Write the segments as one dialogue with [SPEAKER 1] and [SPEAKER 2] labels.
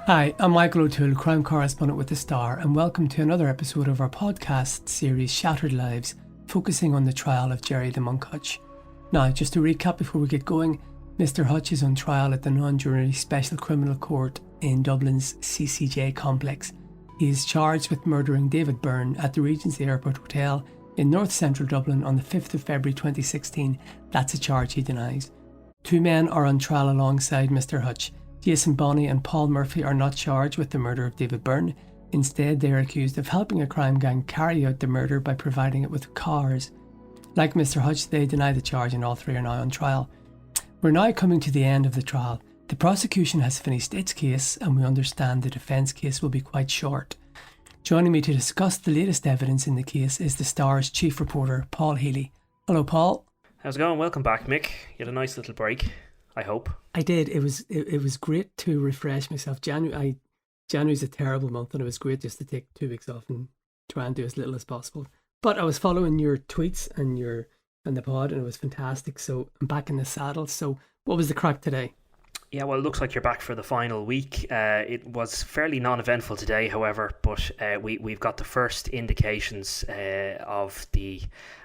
[SPEAKER 1] Hi, I'm Michael O'Toole, crime correspondent with The Star, and welcome to another episode of our podcast series Shattered Lives, focusing on the trial of Gerry the Monk Hutch. Now, just to recap before we get going, Mr. Hutch is on trial at the Non-Jury Special Criminal Court in Dublin's CCJ complex. He is charged with murdering David Byrne at the Regency Airport Hotel in north central Dublin on the 5th of February 2016. That's a charge he denies. Two men are on trial alongside Mr. Hutch. Jason Bonney and Paul Murphy are not charged with the murder of David Byrne. Instead, they are accused of helping a crime gang carry out the murder by providing it with cars. Like Mr. Hutch, they deny the charge and all three are now on trial. We're now coming to the end of the trial. The prosecution has finished its case and we understand the defence case will be quite short. Joining me to discuss the latest evidence in the case is the Star's chief reporter, Paul Healy. Hello, Paul.
[SPEAKER 2] How's it going? Welcome back, Mick. You had a nice little break, I hope.
[SPEAKER 1] I did. It was great to refresh myself. January's a terrible month and it was great just to take 2 weeks off and try and do as little as possible. But I was following your tweets and the pod and it was fantastic. So I'm back in the saddle. So what was the crack today?
[SPEAKER 2] Yeah, well, it looks like you're back for the final week. It was fairly non-eventful today, however, but we've got the first indications of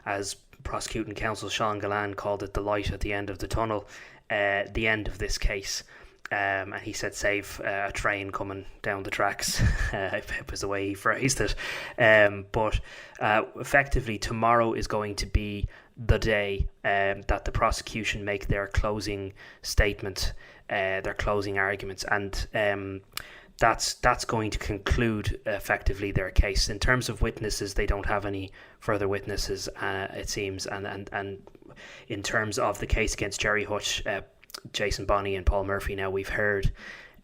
[SPEAKER 2] as prosecuting counsel Sean Gillan called it, the light at the end of the tunnel, the end of this case. And he said save a train coming down the tracks, it was the way he phrased it. But effectively tomorrow is going to be the day that the prosecution make their closing statement, their closing arguments, and that's going to conclude effectively their case. In terms of witnesses, they don't have any further witnesses, it seems, and in terms of the case against Gerry Hutch, Jason Bonney and Paul Murphy, now we've heard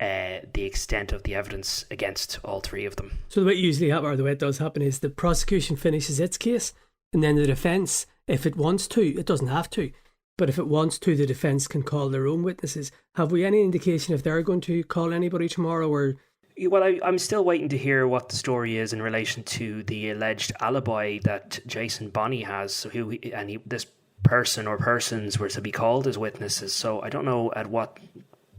[SPEAKER 2] the extent of the evidence against all three of them.
[SPEAKER 1] So the way it usually happens, or the way it does happen, is the prosecution finishes its case and then the defence, if it wants to, it doesn't have to, but if it wants to, the defence can call their own witnesses. Have we any indication if they're going to call anybody tomorrow? Or
[SPEAKER 2] well, I'm still waiting to hear what the story is in relation to the alleged alibi that Jason Bonney has. So this person or persons were to be called as witnesses. So I don't know at what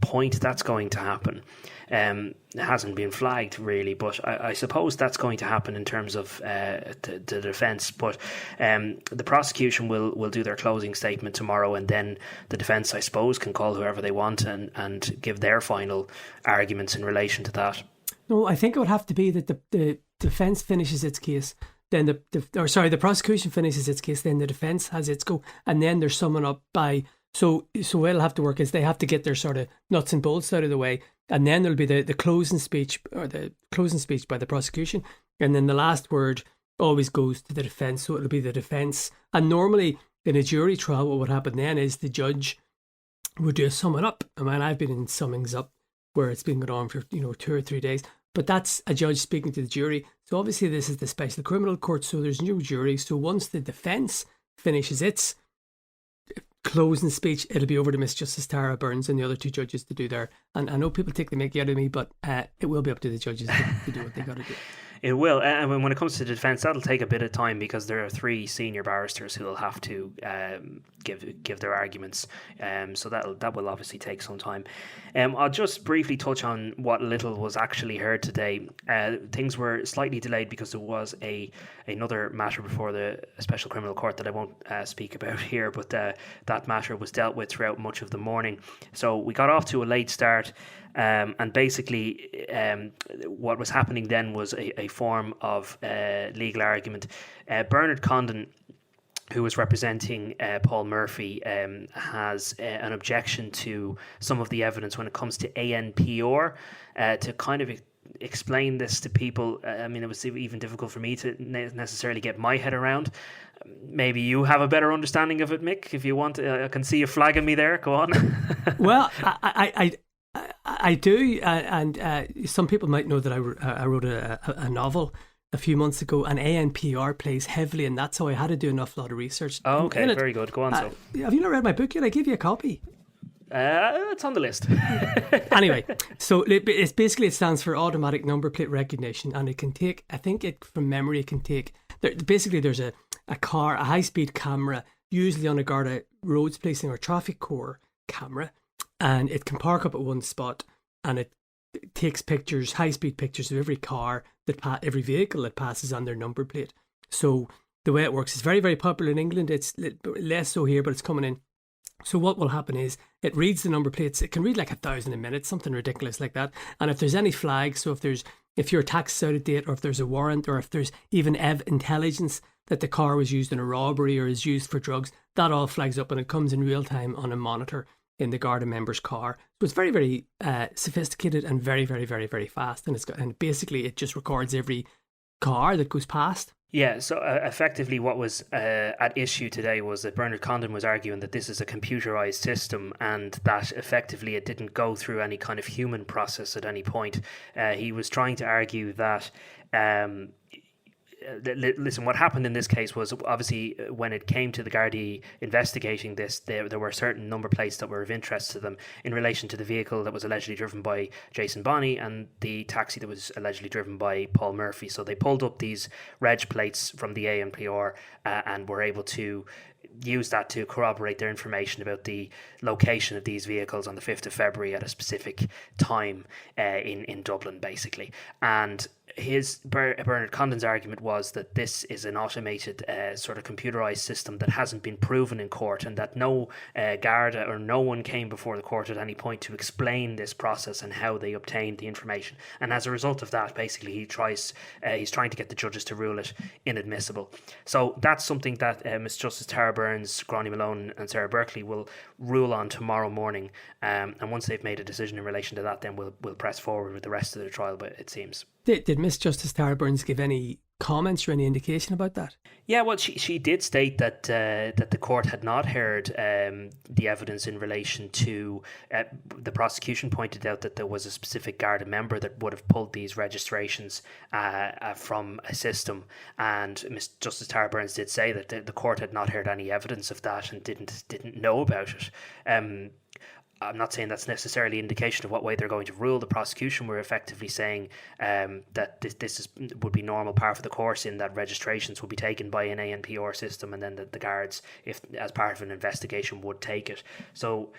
[SPEAKER 2] point that's going to happen. It hasn't been flagged really, but I suppose that's going to happen in terms of the defence. But the prosecution will do their closing statement tomorrow, and then the defence, I suppose, can call whoever they want and give their final arguments in relation to that.
[SPEAKER 1] No, I think it would have to be that the defence finishes its case, then the prosecution finishes its case, then the defence has its go, and then they're summing up by. So what it'll have to work is they have to get their sort of nuts and bolts out of the way, and then there'll be the closing speech by the prosecution, and then the last word always goes to the defence. So it'll be the defence, and normally in a jury trial, what would happen then is the judge would do a summing up. I mean, I've been in summings up where it's been going on for 2 or 3 days. But that's a judge speaking to the jury. So obviously this is the Special Criminal Court, so there's no jury. So once the defence finishes its closing speech, it'll be over to Miss Justice Tara Burns and the other 2 judges to do their. And I know people take the mickey out of me, but it will be up to the judges to do what they got to do.
[SPEAKER 2] It will, and when it comes to the defence, that'll take a bit of time because there are 3 senior barristers who will have to give their arguments. So that will obviously take some time. I'll just briefly touch on what little was actually heard today. Things were slightly delayed because there was another matter before the Special Criminal Court that I won't speak about here, but that matter was dealt with throughout much of the morning. So we got off to a late start. And basically, what was happening then was a form of legal argument. Bernard Condon, who was representing Paul Murphy, has an objection to some of the evidence when it comes to ANPR. To kind of explain this to people, I mean, it was even difficult for me to necessarily get my head around. Maybe you have a better understanding of it, Mick, if you want. I can see you flagging me there. Go on.
[SPEAKER 1] Well, I do, and some people might know that I wrote a novel a few months ago, and ANPR plays heavily, and that's how I had to do an awful lot of research.
[SPEAKER 2] Oh, okay, very good. Go on. So,
[SPEAKER 1] have you not read my book yet? I gave you a copy.
[SPEAKER 2] It's on the list.
[SPEAKER 1] Anyway, so it's basically, it stands for automatic number plate recognition, and it can take, I think from memory, it can take. Basically, there's a high speed camera, usually on a Garda roads policing or traffic core camera, and it can park up at one spot, and it takes pictures, high-speed pictures of every car, every vehicle that passes on their number plate. So the way it works is very, very popular in England. It's less so here, but it's coming in. So what will happen is it reads the number plates. It can read like 1,000 a minute, something ridiculous like that. And if there's any flags, so if your tax is out of date, or if there's a warrant, or if there's even intelligence that the car was used in a robbery or is used for drugs, that all flags up and it comes in real time on a monitor in the Garda member's car. So it's very, very sophisticated and very, very, very, very fast. And basically it just records every car that goes past.
[SPEAKER 2] Yeah, so effectively what was at issue today was that Bernard Condon was arguing that this is a computerized system and that effectively it didn't go through any kind of human process at any point. He was trying to argue that listen, what happened in this case was obviously when it came to the Gardaí investigating this, there were certain number plates that were of interest to them in relation to the vehicle that was allegedly driven by Jason Bonney and the taxi that was allegedly driven by Paul Murphy. So they pulled up these reg plates from the ANPR and were able to use that to corroborate their information about the location of these vehicles on the 5th of February at a specific time in Dublin, basically. And Bernard Condon's argument was that this is an automated sort of computerized system that hasn't been proven in court, and that no Garda or no one came before the court at any point to explain this process and how they obtained the information. And as a result of that, basically he's trying to get the judges to rule it inadmissible. So that's something that Ms. Justice Tara Burns, Gráinne Malone and Sarah Berkeley will rule on tomorrow morning. And once they've made a decision in relation to that, then we'll press forward with the rest of the trial, but it seems.
[SPEAKER 1] Did Miss Justice Tara Burns give any comments or any indication about that?
[SPEAKER 2] Yeah, well, she did state that the court had not heard the evidence in relation to the prosecution pointed out that there was a specific Garda member that would have pulled these registrations from a system, and Miss Justice Tara Burns did say that the court had not heard any evidence of that and didn't know about it. I'm not saying that's necessarily an indication of what way they're going to rule. The prosecution were effectively saying that this would be normal part of the course, in that registrations will be taken by an ANPR system, and then the guards, if as part of an investigation, would take it. So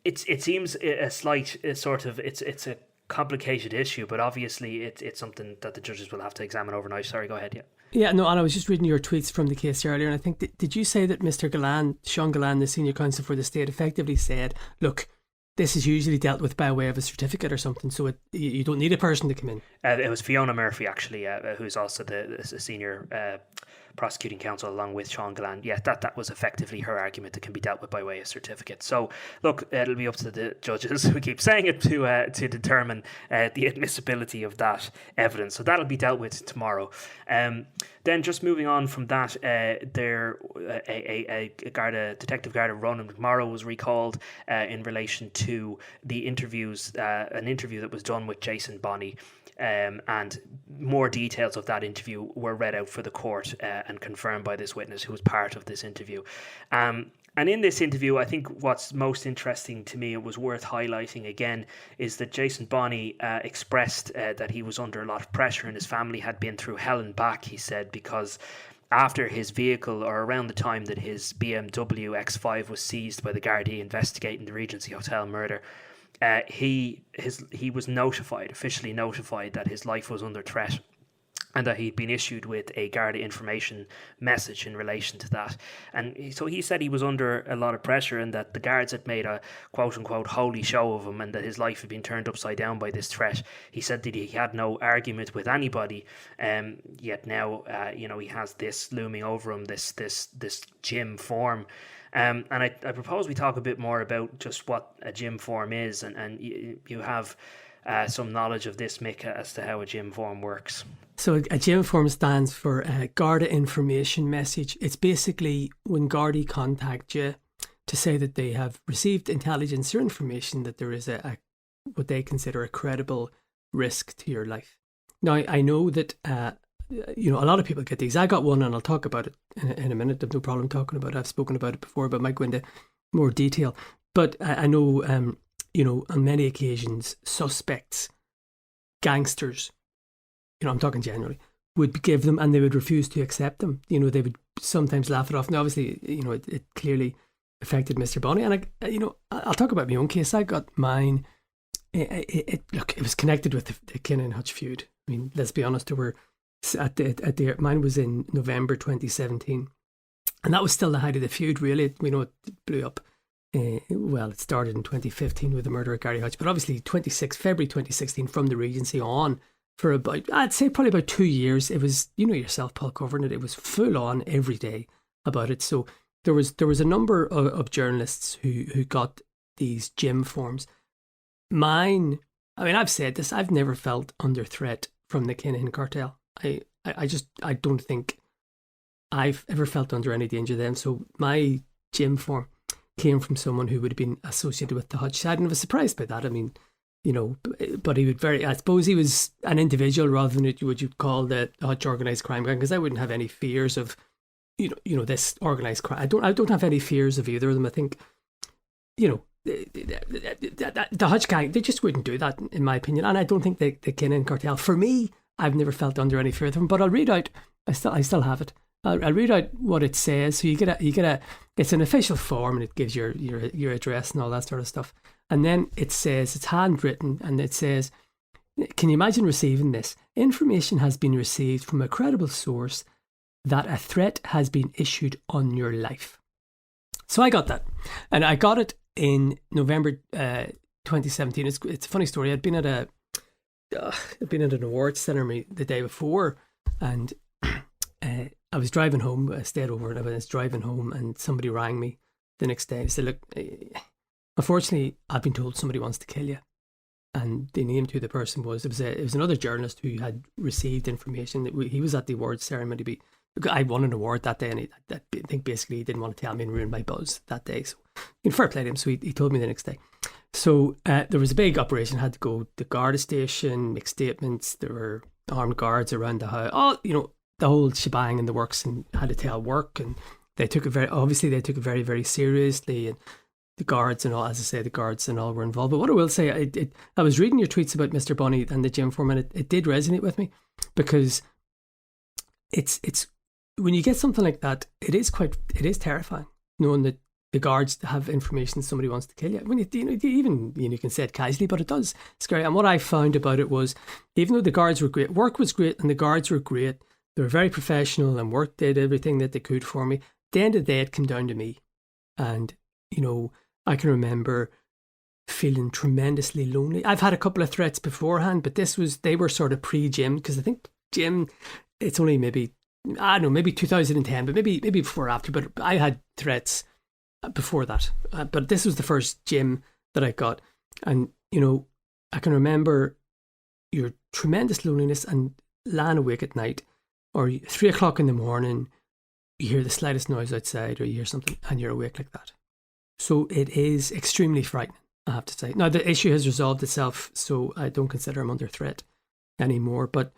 [SPEAKER 2] it seems a slight sort of it's a complicated issue, but obviously it's something that the judges will have to examine overnight. Sorry, go ahead.
[SPEAKER 1] Yeah, no, and I was just reading your tweets from the case earlier, and I think, did you say that Mr. Sean Gillan, the senior counsel for the state, effectively said, look, this is usually dealt with by way of a certificate or something, so you don't need a person to come in?
[SPEAKER 2] It was Fiona Murphy, actually, who's also the senior prosecuting counsel, along with Sean Gillan. Yeah, that was effectively her argument, that can be dealt with by way of certificate. So, look, it'll be up to the judges, we keep saying it, to determine the admissibility of that evidence. So that'll be dealt with tomorrow. Then just moving on from that, Detective Garda Ronan McMorrow was recalled in relation to the interviews, an interview that was done with Jason Bonney. And more details of that interview were read out for the court and confirmed by this witness who was part of this interview. And in this interview, I think what's most interesting to me, it was worth highlighting again, is that Jason Bonney expressed that he was under a lot of pressure, and his family had been through hell and back, he said, because after his vehicle, or around the time that his BMW X5 was seized by the Gardaí investigating the Regency Hotel murder, he was officially notified that his life was under threat, and that he'd been issued with a Garda information message in relation to that. And so he said he was under a lot of pressure, and that the guards had made a quote-unquote holy show of him, and that his life had been turned upside down by this threat. He said that he had no argument with anybody, yet now he has this looming over him, this gym form. And I propose we talk a bit more about just what a gym form is, and you have some knowledge of this, Mick, as to how a gym form works.
[SPEAKER 1] So a gym form stands for Garda Information Message. It's basically when Gardaí contact you to say that they have received intelligence or information that there is a what they consider a credible risk to your life. Now, I know that a lot of people get these. I got one, and I'll talk about it in a minute. I've no problem talking about it. I've spoken about it before, but I might go into more detail. But I know, on many occasions, suspects, gangsters, I'm talking generally, would give them, and they would refuse to accept them. They would sometimes laugh it off. Now, obviously, it clearly affected Mr. Bonney. And I'll talk about my own case. I got mine Look, it was connected with the Kinahan Hutch feud. I mean, let's be honest, there were mine was in November 2017, and that was still the height of the feud. Really, we know it blew up. Well, it started in 2015 with the murder of Gerry Hutch, but obviously February 2016 from the Regency on for about, I'd say probably about 2 years. It was, you know yourself, Paul, covering it. It was full on every day about it. So there was a number of journalists who got these Jim forms. Mine, I mean, I've said this, I've never felt under threat from the Kinahan cartel. I don't think I've ever felt under any danger then. So my Jim form came from someone who would have been associated with the Hutch side, and I was surprised by that. I mean, you know, but he would I suppose he was an individual rather than what you'd call the Hutch organised crime gang, because I wouldn't have any fears of, you know, this organised crime. I don't have any fears of either of them. I think, you know, the Hutch gang, they just wouldn't do that, in my opinion. And I don't think the Kinahan cartel, for me, I've never felt under any fear of them. But I'll read out, I still have it. I'll read out what it says. So you get a it's an official form, and it gives your address and all that sort of stuff. And then it says, it's handwritten, and it says, can you imagine receiving this? Information has been received from a credible source that a threat has been issued on your life. So I got that, and I got it in November 2017. It's a funny story. I'd been at an awards ceremony the day before, and I was driving home. I stayed over, and I was driving home, and somebody rang me the next day and said, look, unfortunately, I've been told somebody wants to kill you. And the name to the person was, it was another journalist who had received information. He was at the awards ceremony. I won an award that day, and I think basically he didn't want to tell me and ruin my buzz that day. So, fair play to him. So he told me the next day. So there was a big operation, had to go to the Garda station, make statements. There were armed guards around the house. Oh, you know, the whole shebang in the works, and had to tell work. And they took it very, very seriously. And the guards and all, as I say, the guards and all were involved. But what I will say, I was reading your tweets about Mr. Bunny and the Jim foreman. It did resonate with me, because it's when you get something like that, it is terrifying, knowing that the guards have information somebody wants to kill you. When you can say it casually, but it does scary. And what I found about it was, even though the guards were great, work was great, and the guards were great, they were very professional, and work did everything that they could for me. At the end of the day, it came down to me, and I can remember feeling tremendously lonely. I've had a couple of threats beforehand, but they were sort of pre-Jim, because I think Jim, it's only maybe 2010, but maybe before or after. But I had threats before that. But this was the first Jim that I got. And, I can remember your tremendous loneliness and lying awake at night, or 3 o'clock in the morning, you hear the slightest noise outside, or you hear something and you're awake like that. So it is extremely frightening, I have to say. Now, the issue has resolved itself, so I don't consider him under threat anymore. But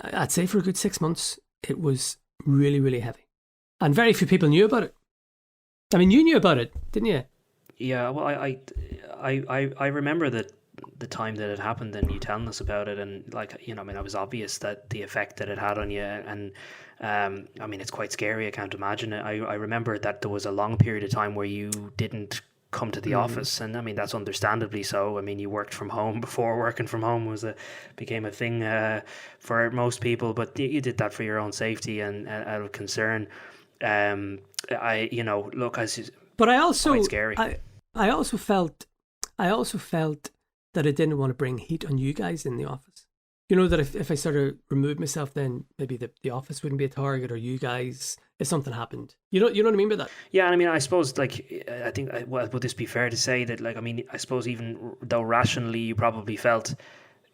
[SPEAKER 1] I'd say for a good 6 months, it was really, really heavy. And very few people knew about it. I mean, you knew about it, didn't you?
[SPEAKER 2] Yeah, well, I remember that the time that it happened and you telling us about it, and it was obvious that the effect that it had on you, and it's quite scary. I can't imagine it. I remember that there was a long period of time where you didn't come to the office, and that's understandably so. I mean, you worked from home before working from home became a thing for most people, but you did that for your own safety and out of concern. But I also, quite scary.
[SPEAKER 1] I also felt that I didn't want to bring heat on you guys in the office. That if I sort of removed myself, then maybe the office wouldn't be a target, or you guys, if something happened. You know what I mean by that?
[SPEAKER 2] Yeah, and I suppose, I think, would this be fair to say that, I suppose even though rationally you probably felt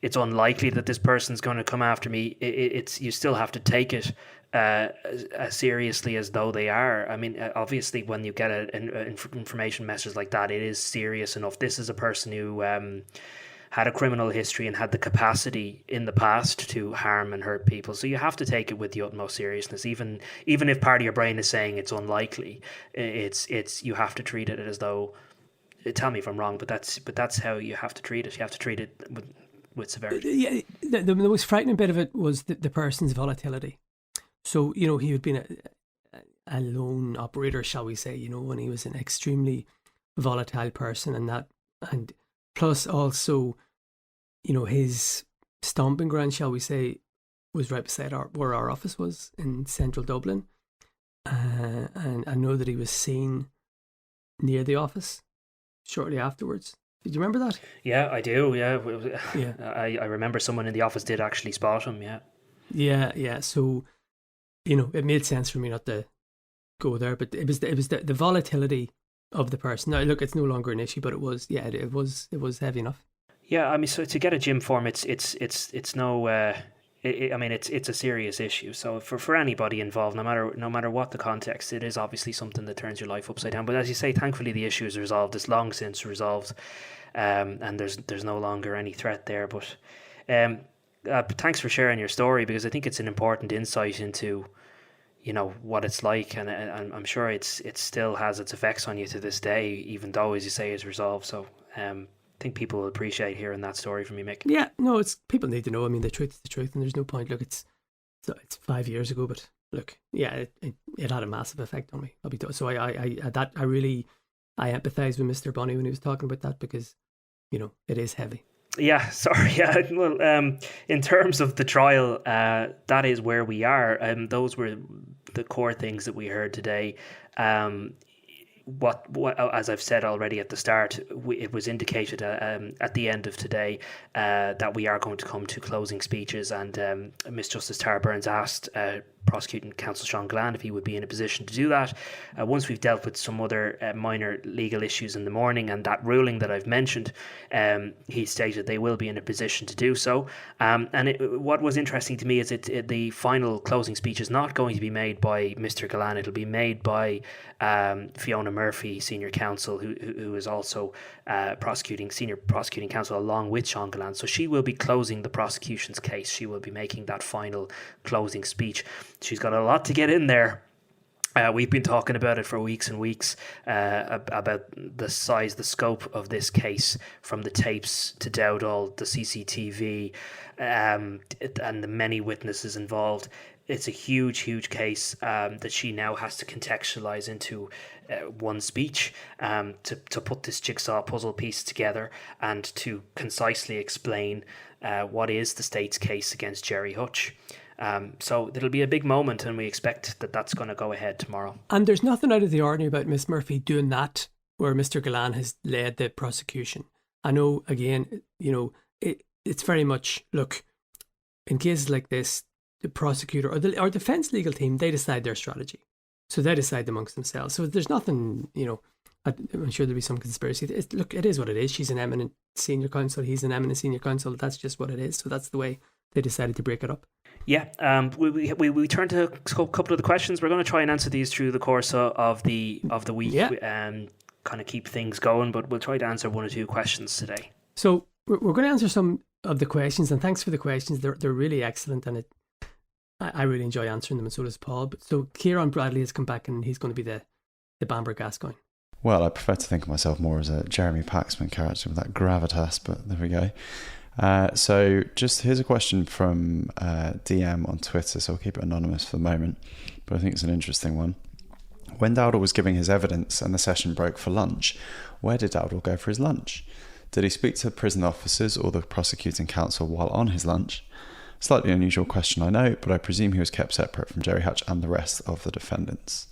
[SPEAKER 2] it's unlikely that this person's going to come after me, it's you still have to take it as seriously as though they are. I mean, obviously, when you get an information message like that, it is serious enough. This is a person who had a criminal history and had the capacity in the past to harm and hurt people. So you have to take it with the utmost seriousness, even if part of your brain is saying it's unlikely. It's you have to treat it as though. Tell me if I'm wrong, but that's how you have to treat it. You have to treat it with severity.
[SPEAKER 1] Yeah, the most frightening bit of it was the person's volatility. So, he had been a lone operator, shall we say, when he was an extremely volatile person, and Plus also, his stomping ground, shall we say, was right beside where our office was in central Dublin. And I know that he was seen near the office shortly afterwards. Did you remember that?
[SPEAKER 2] Yeah, I do. Yeah,
[SPEAKER 1] Yeah.
[SPEAKER 2] I remember someone in the office did actually spot him. Yeah.
[SPEAKER 1] Yeah. So, it made sense for me not to go there, but it was the volatility of the person. Now, look, it's no longer an issue, but it was heavy enough.
[SPEAKER 2] Yeah, I mean, so to get a gym form, it's no. It's a serious issue. So for anybody involved, no matter what the context, it is obviously something that turns your life upside down. But as you say, thankfully the issue is resolved. It's long since resolved, and there's no longer any threat there. But thanks for sharing your story, because I think it's an important insight into what it's like, and I'm sure it still has its effects on you to this day, even though, as you say, it's resolved. So I think people will appreciate hearing that story from you, Mick.
[SPEAKER 1] Yeah, no, it's people need to know. I mean, the truth is the truth, and there's no point. Look, it's 5 years ago, but look, yeah, it had a massive effect on me. So I empathise with Mr. Bonny when he was talking about that, because it is heavy.
[SPEAKER 2] Yeah, sorry. Yeah, well, in terms of the trial, that is where we are. Those were the core things that we heard today. What as I've said already at the start, it was indicated at the end of today that we are going to come to closing speeches, and Miss Justice Tara Burns asked prosecuting counsel Sean Gillan if he would be in a position to do that. Once we've dealt with some other minor legal issues in the morning and that ruling that I've mentioned, he stated they will be in a position to do so. What was interesting to me is the final closing speech is not going to be made by Mr. Gillan. It'll be made by Fiona Murphy, senior counsel, who is also senior prosecuting counsel along with Sean Gillan. So she will be closing the prosecution's case. She will be making that final closing speech. She's got a lot to get in there. We've been talking about it for weeks and weeks, about the size, the scope of this case, from the tapes to Dowdall, the CCTV, and the many witnesses involved. It's a huge case that she now has to contextualize into one speech to put this jigsaw puzzle piece together and to concisely explain what is the state's case against Gerry Hutch. So it'll be a big moment, and we expect that that's going to go ahead tomorrow. And
[SPEAKER 1] there's nothing out of the ordinary about Miss Murphy doing that, where Mr. Gillan has led the prosecution. I know, again, it's very much, look, in cases like this, the prosecutor or the defence legal team, they decide their strategy. So they decide amongst themselves. So there's nothing, I'm sure there'll be some conspiracy. Look, it is what it is. She's an eminent senior counsel. He's an eminent senior counsel. That's just what it is. So that's the way they decided to break it up.
[SPEAKER 2] Yeah, we turn to a couple of the questions. We're going to try and answer these through the course of the week, and kind of keep things going. But we'll try to answer one or two questions today. So
[SPEAKER 1] we're going to answer some of the questions, and thanks for the questions. They're really excellent, and I really enjoy answering them, and so does Paul. But so Ciaran Bradley has come back, and he's going to be the Bamber Gascoigne.
[SPEAKER 3] Well, I prefer to think of myself more as a Jeremy Paxman character with that gravitas, but there we go. So just here's a question from DM on Twitter, so I'll keep it anonymous for the moment, but I think it's an interesting one. When Dowdall was giving his evidence and the session broke for lunch, where did Dowdall go for his lunch? Did he speak to prison officers or the prosecuting counsel while on his lunch? Slightly unusual question, I know, but I presume he was kept separate from Gerry Hutch and the rest of the defendants.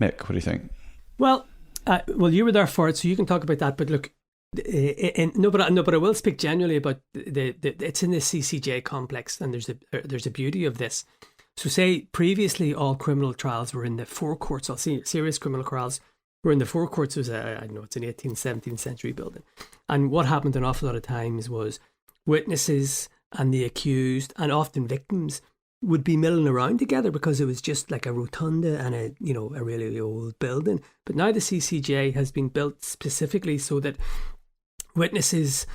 [SPEAKER 3] Mick, what do you think?
[SPEAKER 1] Well, you were there for it, so you can talk about that, but look, but I will speak generally about it's in the CCJ complex, and there's a beauty of this. So say previously all criminal trials were in the forecourts, all serious criminal trials were in the forecourts. It was it's an 18th, 17th century building. And what happened an awful lot of times was witnesses and the accused and often victims would be milling around together because it was just like a rotunda and a really old building. But now the CCJ has been built specifically so that witnesses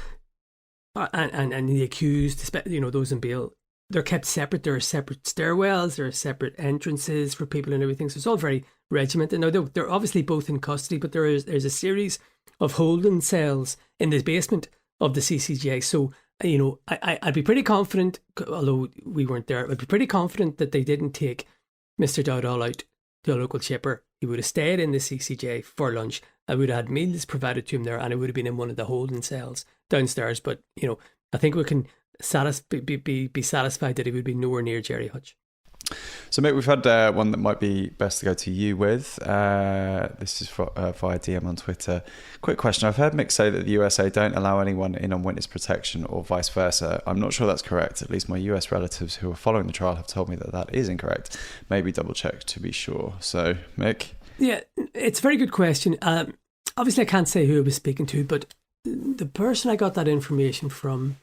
[SPEAKER 1] and the accused, those in bail, they're kept separate. There are separate stairwells, there are separate entrances for people and everything. So it's all very regimented. Now they're obviously both in custody, but there's a series of holding cells in the basement of the CCJ. So I'd be pretty confident, although we weren't there, I'd be pretty confident that they didn't take Mr. Dowdall out to a local chipper he would have stayed in the CCJ for lunch. I would have had meals provided to him there, and it would have been in one of the holding cells downstairs. But, I think we can be satisfied that he would be nowhere near Gerry Hutch.
[SPEAKER 3] So, Mick, we've had one that might be best to go to you with. This is via DM on Twitter. Quick question. I've heard Mick say that the USA don't allow anyone in on witness protection or vice versa. I'm not sure that's correct. At least my US relatives who are following the trial have told me that that is incorrect. Maybe double check to be sure. So, Mick?
[SPEAKER 1] Yeah, it's a very good question. Obviously, I can't say who I was speaking to, but the person I got that information from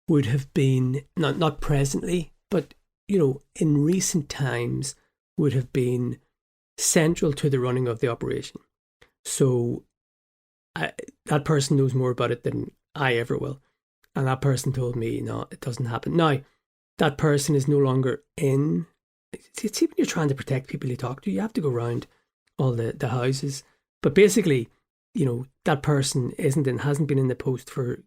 [SPEAKER 1] would have been, not presently, but in recent times would have been central to the running of the operation. So that person knows more about it than I ever will. And that person told me, no, it doesn't happen. Now, that person is no longer in. See, when you're trying to protect people you talk to, you have to go around all the houses. But basically, that person hasn't been in the post for,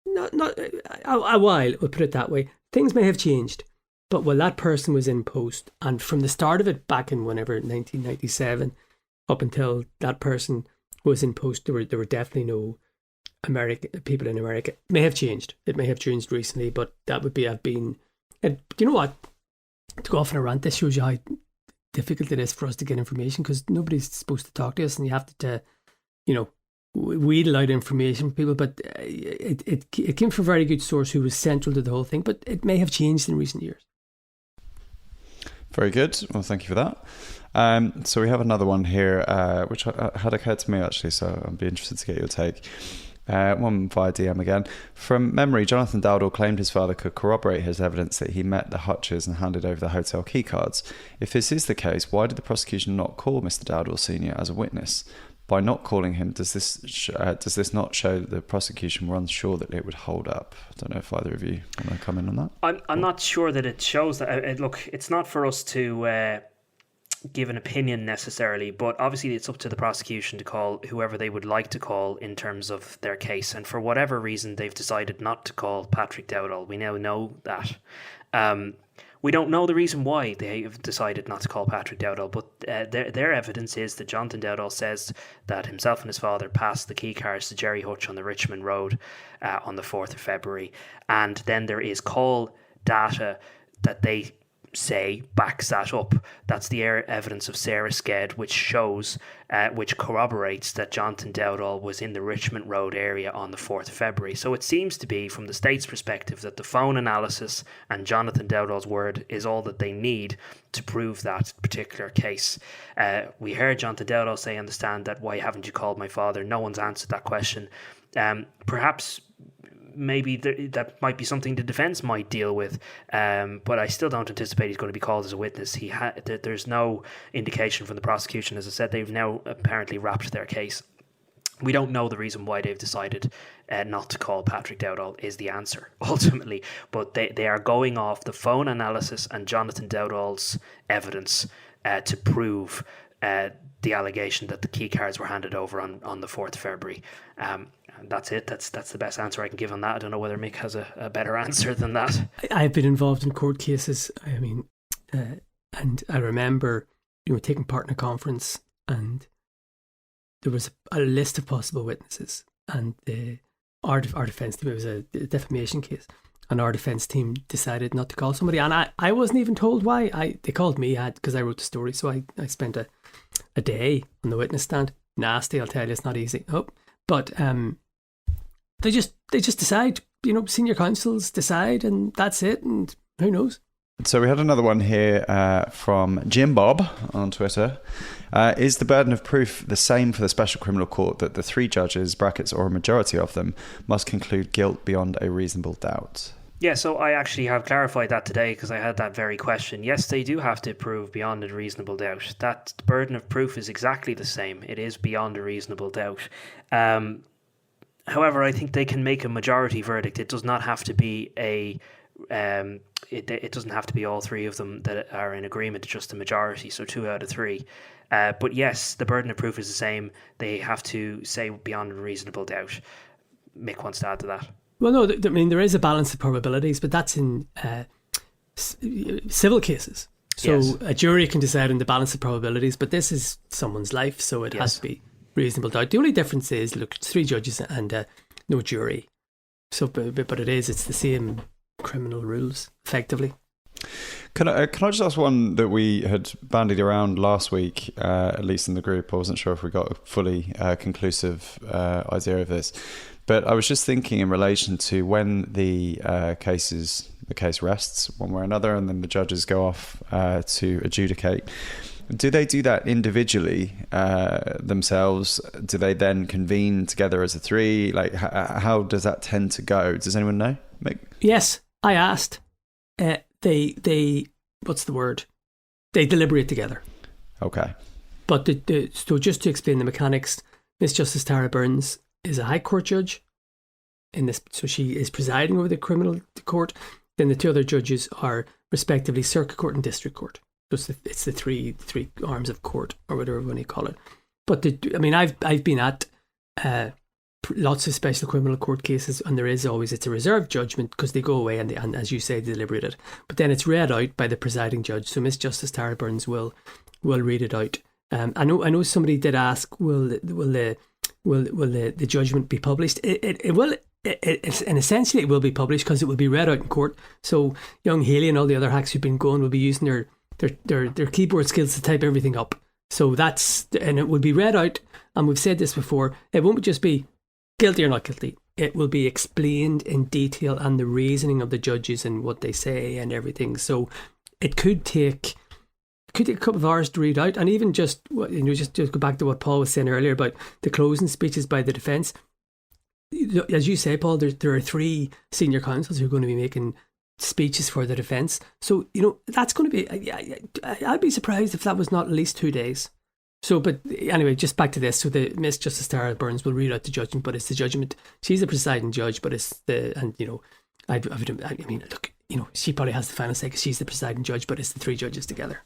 [SPEAKER 1] not a while, we'll put it that way. Things may have changed, but while that person was in post, and from the start of it back in whenever 1997, up until that person was in post, there were definitely no people in America. It may have changed. It may have changed recently, but that would have been. And you know what? To go off on a rant, this shows you how difficult it is for us to get information, because nobody's supposed to talk to us, and you have to wheedle out information from people. But it came from a very good source who was central to the whole thing, but it may have changed in recent years.
[SPEAKER 3] Very good. Well, thank you for that. So we have another one here, which had occurred to me actually, so I'd be interested to get your take. One via DM again. From memory, Jonathan Dowdall claimed his father could corroborate his evidence that he met the Hutches and handed over the hotel keycards. If this is the case, why did the prosecution not call Mr. Dowdall Sr. as a witness? By not calling him, does this not show that the prosecution were unsure that it would hold up? I don't know if either of you want to come in on that.
[SPEAKER 2] I'm not sure that it shows that. Look, it's not for us to give an opinion necessarily, but obviously it's up to the prosecution to call whoever they would like to call in terms of their case. And for whatever reason, they've decided not to call Patrick Dowdall. We now know that. We don't know the reason why they have decided not to call Patrick Dowdall, but their evidence is that Jonathan Dowdall says that himself and his father passed the key cards to Gerry Hutch on the Richmond Road on the 4th of February. And then there is call data that they say backs that up. That's the evidence of Sarah Sked, which shows, which corroborates that Jonathan Dowdall was in the Richmond Road area on the 4th of February. So it seems to be, from the state's perspective, that the phone analysis and Jonathan Dowdall's word is all that they need to prove that particular case. We heard Jonathan Dowdall say on the stand that, why haven't you called my father? No one's answered that question. Perhaps maybe that might be something the defence might deal with, but I still don't anticipate he's going to be called as a witness. There's no indication from the prosecution. As I said, they've now apparently wrapped their case. We don't know the reason why they've decided not to call Patrick Dowdall is the answer, ultimately. But they are going off the phone analysis and Jonathan Dowdall's evidence to prove the allegation that the key cards were handed over on the 4th of February. And that's it. That's the best answer I can give on that. I don't know whether Mick has a better answer than that.
[SPEAKER 1] I've been involved in court cases. I mean, and I remember, taking part in a conference, and there was a list of possible witnesses, and our defence team, it was a defamation case, and our defence team decided not to call somebody, and I wasn't even told why. They called me because I wrote the story, so I spent a day on the witness stand. Nasty, I'll tell you, it's not easy. But they just decide, senior counsels decide, and that's it, and who knows.
[SPEAKER 3] So we had another one here from Jim Bob on Twitter. Is the burden of proof the same for the Special Criminal Court, that the 3 judges, brackets, or a majority of them, must conclude guilt beyond a reasonable doubt?
[SPEAKER 2] Yeah, so I actually have clarified that today because I had that very question. Yes, they do have to prove beyond a reasonable doubt. That burden of proof is exactly the same. It is beyond a reasonable doubt. However, I think they can make a majority verdict. It does not have to be it doesn't have to be all 3 of them that are in agreement, just a majority, so 2 out of 3. But yes, the burden of proof is the same. They have to say beyond a reasonable doubt. Mick wants to add to that.
[SPEAKER 1] Well, no, there is a balance of probabilities, but that's in civil cases. So
[SPEAKER 2] Yes.
[SPEAKER 1] a jury can decide on the balance of probabilities, but this is someone's life, so it has to be reasonable doubt. The only difference is, look, it's 3 judges and no jury. So, but it's the same criminal rules, effectively.
[SPEAKER 3] Can I just ask one that we had bandied around last week, at least in the group? I wasn't sure if we got a fully conclusive idea of this, but I was just thinking in relation to when the case rests one way or another, and then the judges go off to adjudicate. Do they do that individually themselves? Do they then convene together as a 3? Like, how does that tend to go? Does anyone know? Mick?
[SPEAKER 1] Yes, I asked. They what's the word? They deliberate together.
[SPEAKER 3] Okay.
[SPEAKER 1] But so just to explain the mechanics, Miss Justice Tara Burns is a High Court judge in this, so she is presiding over the criminal court. Then the 2 other judges are respectively Circuit Court and District Court. So it's the three arms of court, or whatever you call it. But I've been at lots of special criminal court cases, and it's a reserved judgment because they go away and as you say, they deliberate it. But then it's read out by the presiding judge. So Miss Justice Tara Burns will read it out. I know somebody did ask, will the judgment be published? It will. And essentially it will be published because it will be read out in court. So young Healy and all the other hacks who've been going will be using their keyboard skills to type everything up. So and it will be read out. And we've said this before, it won't just be guilty or not guilty. It will be explained in detail, and the reasoning of the judges and what they say and everything. So it could take a couple of hours to read out, and even just go back to what Paul was saying earlier about the closing speeches by the defence. As you say, Paul, there are 3 senior counsels who are going to be making speeches for the defence. So that's going to be. I'd be surprised if that was not at least 2 days. So, but anyway, just back to this. So the Miss Justice Tara Burns will read out the judgment, but it's the judgment. She's the presiding judge, but it's look, she probably has the final say because she's the presiding judge, but it's the 3 judges together.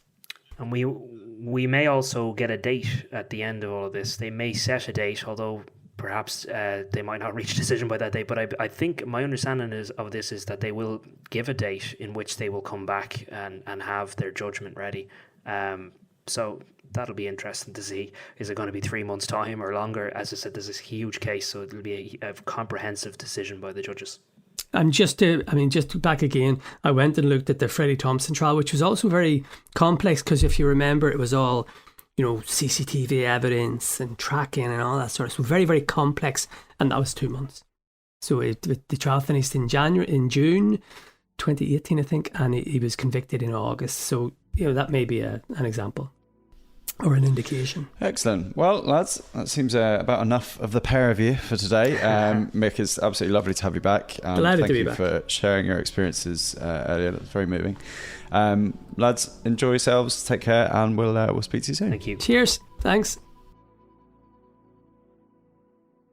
[SPEAKER 2] And we may also get a date at the end of all of this. They may set a date, although perhaps they might not reach a decision by that date. But I think my understanding of this is that they will give a date in which they will come back and have their judgment ready. So that'll be interesting to see. Is it going to be 3 months' time or longer? As I said, there's this huge case, so it'll be a comprehensive decision by the judges. And
[SPEAKER 1] just back again, I went and looked at the Freddie Thompson trial, which was also very complex because if you remember, it was all, CCTV evidence and tracking and all that sort of stuff. Very, very complex, and that was 2 months. So the trial finished in June 2018, I think, and he was convicted in August. So that may be an example. Or an indication. Excellent.
[SPEAKER 3] Well, lads, that seems about enough of the pair of you for today. Mick, it's absolutely lovely to have you back.
[SPEAKER 1] Delighted to be back.
[SPEAKER 3] Thank you for sharing your experiences earlier. That's very moving. Lads, enjoy yourselves. Take care, and we'll speak to you soon.
[SPEAKER 2] Thank you.
[SPEAKER 1] Cheers. Thanks.